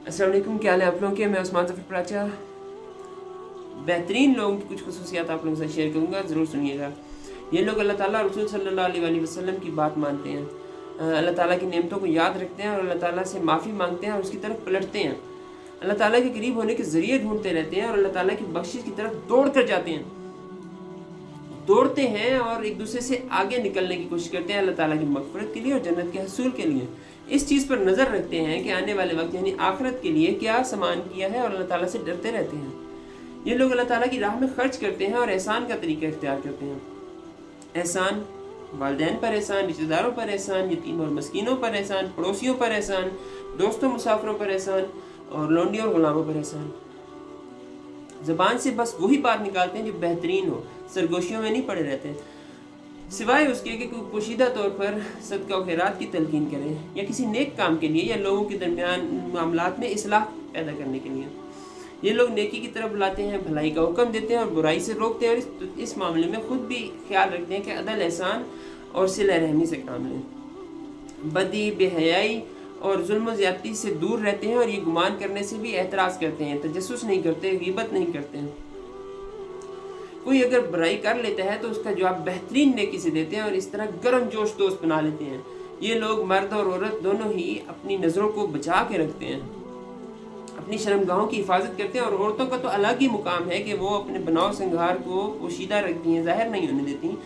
अस्सलाम वालेकुम, क्या हाल है आप लोगों के। मैं उस्मान ज़फ़र प्राचा बेहतरीन लोगों की कुछ खुसूसियात आप लोगों के साथ शेयर करूँगा, ज़रूर सुनिएगा। ये लोग अल्लाह ताला रसूल सल्लल्लाहु अलैहि वसल्लम की बात मानते हैं, अल्लाह ताला की नेमतों को याद रखते हैं और अल्लाह ताला से माफ़ी मांगते हैं और उसकी तरफ पलटते हैं। अल्लाह ताला के करीब होने के ज़रिए ढूंढते रहते हैं और अल्लाह ताला की बख्शिश की तरफ दौड़ कर जाते हैं, दौड़ते हैं और एक दूसरे से आगे निकलने की कोशिश करते हैं अल्लाह ताला की मग़फ़िरत के लिए और जन्नत के हसूल के लिए। इस चीज़ पर नज़र रखते हैं कि आने वाले वक्त यानी आखिरत के लिए क्या सामान किया है और अल्लाह ताला से डरते रहते हैं। ये लोग अल्लाह ताला की राह में खर्च करते हैं और एहसान का तरीका इख्तियार करते हैं। एहसान, वालिदैन पर एहसान, रिश्तेदारों पर एहसान, यतीम और मस्कीनों पर एहसान, पड़ोसियों पर एहसान, दोस्तों मुसाफिरों पर एहसान और लौंडियों और गुलामों पर एहसान। ज़बान से बस वही बात निकालते हैं जो बेहतरीन हो, सरगोशियों में नहीं पड़े रहते, सिवाय उसके कि कोई पोशीदा तौर पर सदका और खैरात की तलकीन करें या किसी नेक काम के लिए या लोगों के दरमियान मामलात में इस्लाह पैदा करने के लिए। ये लोग नेकी की तरफ बुलाते हैं, भलाई का हुक्म देते हैं और बुराई से रोकते हैं और इस मामले में खुद भी ख्याल रखते हैं कि अदल, एहसान और सिला रहमी से काम लें। बदी, बेहयाई और जुल्म ज़्यादती से दूर रहते हैं और ये गुमान करने से भी एतराज़ करते हैं, तजस्सुस नहीं करते, ग़ीबत नहीं करते हैं। कोई अगर बुराई कर लेता है तो उसका जवाब बेहतरीन नेकी से देते हैं और इस तरह गर्म जोश दोस्त बना लेते हैं। ये लोग मर्द और औरत दोनों ही अपनी नज़रों को बचा के रखते हैं, अपनी शर्मगाहों की हिफाजत करते हैं और औरतों का तो अलग ही मुकाम है कि वो अपने बनाव संघार को पोशीदा रखती हैं, ज़ाहिर नहीं होने देती,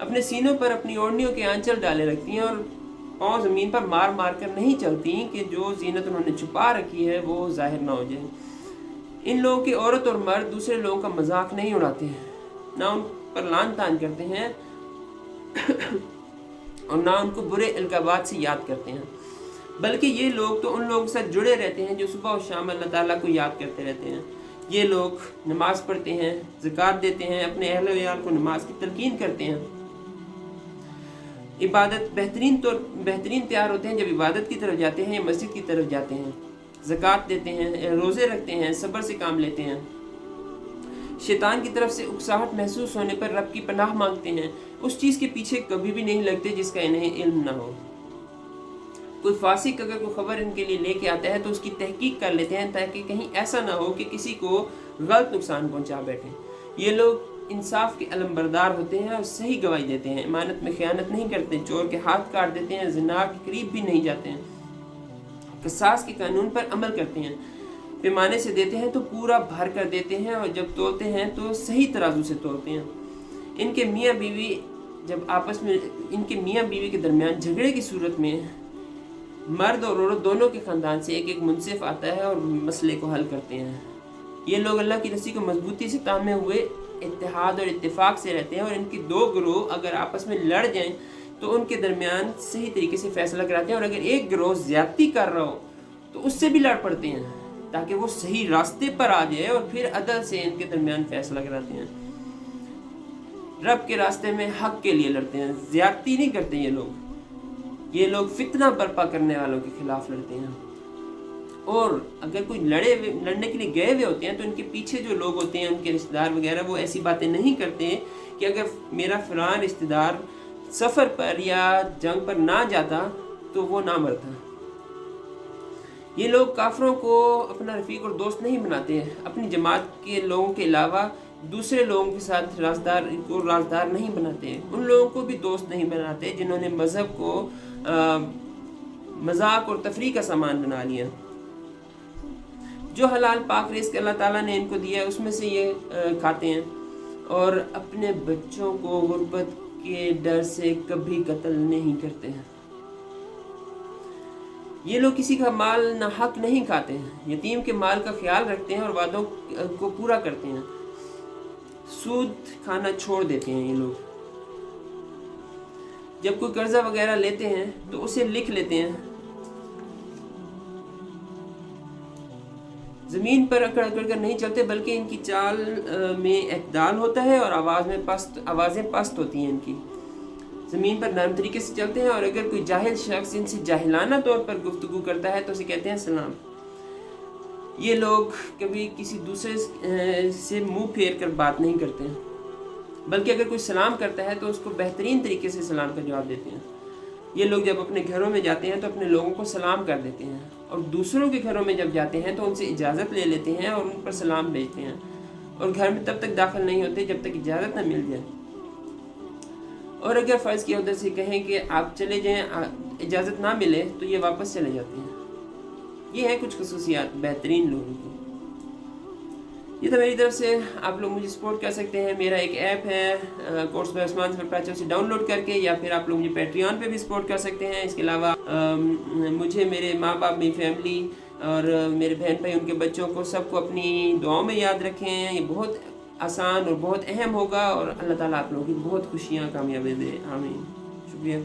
अपने सीनों पर अपनी ओढ़नियों के आंचल डाले रखती हैं और पाँव ज़मीन पर मार मार कर नहीं चलती कि जो जीनत उन्होंने छुपा रखी है वो ज़ाहिर ना हो जाए। इन लोगों की औरत और मर्द दूसरे लोगों का मजाक नहीं उड़ाते हैं, ना उन पर लान तान करते हैं और ना उनको बुरे अलकाबात से याद करते हैं, बल्कि ये लोग तो उन लोगों के साथ जुड़े रहते हैं जो सुबह और शाम अल्लाह ताला को याद करते रहते हैं। ये लोग नमाज पढ़ते हैं, ज़कात देते हैं, अपने अहल वयाल को नमाज की तलकीन करते हैं। इबादत बेहतरीन तैयार होते हैं जब इबादत की तरफ जाते हैं या मस्जिद की तरफ जाते हैं, ज़कात देते हैं, रोज़े रखते हैं, सब्र से काम लेते हैं, शैतान की तरफ से उकसाहट महसूस होने पर रब की पनाह मांगते हैं, उस चीज़ के पीछे कभी भी नहीं लगते जिसका इन्हें इल्म ना हो। कोई फासिक अगर कोई खबर इनके लिए लेके आता है तो उसकी तहकीक कर लेते हैं ताकि कहीं ऐसा ना हो कि किसी को गलत नुकसान पहुंचा बैठे। ये लोग इंसाफ के अलमबरदार होते हैं और सही गवाही देते हैं, इमानत में खयानत नहीं करते, चोर के हाथ काट देते हैं, ज़िना के करीब भी नहीं जाते हैं, क़िसास के कानून पर अमल करते हैं, पैमाने से देते हैं तो पूरा भर कर देते हैं और जब तोलते हैं तो सही तराजू से तोलते हैं। इनके मियाँ बीवी के दरमियान झगड़े की सूरत में मर्द और औरत दोनों के ख़ानदान से एक एक मुनसिफ आता है और मसले को हल करते हैं। ये लोग अल्लाह की रस्सी को मजबूती से थामे हुए इत्तेहाद और इत्तेफाक से रहते हैं और इनके दो गिरोह अगर आपस में लड़ जाएं तो उनके दरमियान सही तरीके से फैसला कराते हैं और अगर एक गिरोह ज़्यादती कर रहा हो तो उससे भी लड़ पड़ते हैं ताकि वो सही रास्ते पर आ जाए और फिर अदल से इनके दरमियान फैसला कराते हैं। रब के रास्ते में हक के लिए लड़ते हैं, ज़्यादती नहीं करते ये लोग फितना बर्पा करने वालों के खिलाफ लड़ते हैं। और अगर कोई लड़ने के लिए गए हुए होते हैं तो इनके पीछे जो लोग होते हैं, उनके रिश्तेदार वगैरह, वो ऐसी बातें नहीं करते कि अगर मेरा फलां रिश्तेदार सफ़र पर या जंग पर ना जाता तो वो ना मरता। ये लोग काफरों को अपना रफीक और दोस्त नहीं बनाते, अपनी जमात के लोगों के अलावा दूसरे लोगों के साथ राजदार नहीं बनाते, उन लोगों को भी दोस्त नहीं बनाते जिन्होंने मज़हब को मजाक और तफरी का सामान बना लिया। जो हलाल पाक रिज़्क़ अल्लाह ताला ने इनको दिया है उसमें से ये खाते हैं और अपने बच्चों को गुर्बत के डर से कभी कत्ल नहीं करते हैं। ये लोग किसी का माल ना हक नहीं खाते हैं, यतीम के माल का ख्याल रखते हैं और वादों को पूरा करते हैं, सूद खाना छोड़ देते हैं। ये लोग जब कोई कर्जा वगैरह लेते हैं तो उसे लिख लेते हैं, ज़मीन पर अकड़ अकड़ कर नहीं चलते बल्कि इनकी चाल में एतदाल होता है और आवाज़ें पस्त होती हैं इनकी, ज़मीन पर नरम तरीके से चलते हैं और अगर कोई जाहिल शख्स इनसे जाहिलाना तौर पर गुफ्तगू करता है तो उसे कहते हैं सलाम। ये लोग कभी किसी दूसरे से मुंह फेर कर बात नहीं करते हैं, बल्कि अगर कोई सलाम करता है तो उसको बेहतरीन तरीके से सलाम का जवाब देते हैं। ये लोग जब अपने घरों में जाते हैं तो अपने लोगों को सलाम कर देते हैं, और दूसरों के घरों में जब जाते हैं तो उनसे इजाज़त ले लेते हैं और उन पर सलाम भेजते हैं, और घर में तब तक दाखिल नहीं होते जब तक इजाज़त न मिल जाए। और अगर फ़र्ज़ की उधर से कहें कि आप चले जाएं, इजाज़त ना मिले, तो ये वापस चले जाते हैं। ये हैं कुछ खसूसियात बेहतरीन लोगों की। ये तो मेरी तरफ से। आप लोग मुझे सपोर्ट कर सकते हैं। मेरा एक ऐप है कोर्स बाय उस्मान ज़फ़र, उसे डाउनलोड करके, या फिर आप लोग मुझे पैट्रियन पे भी सपोर्ट कर सकते हैं। इसके अलावा मुझे मेरे माँ बाप, मेरी फैमिली और मेरे बहन भाई, उनके बच्चों को, सबको अपनी दुआओं में याद रखें। ये बहुत आसान और बहुत अहम होगा, और अल्लाह ताला आप लोगों की बहुत खुशियाँ, कामयाबी दे। आमीन। शुक्रिया।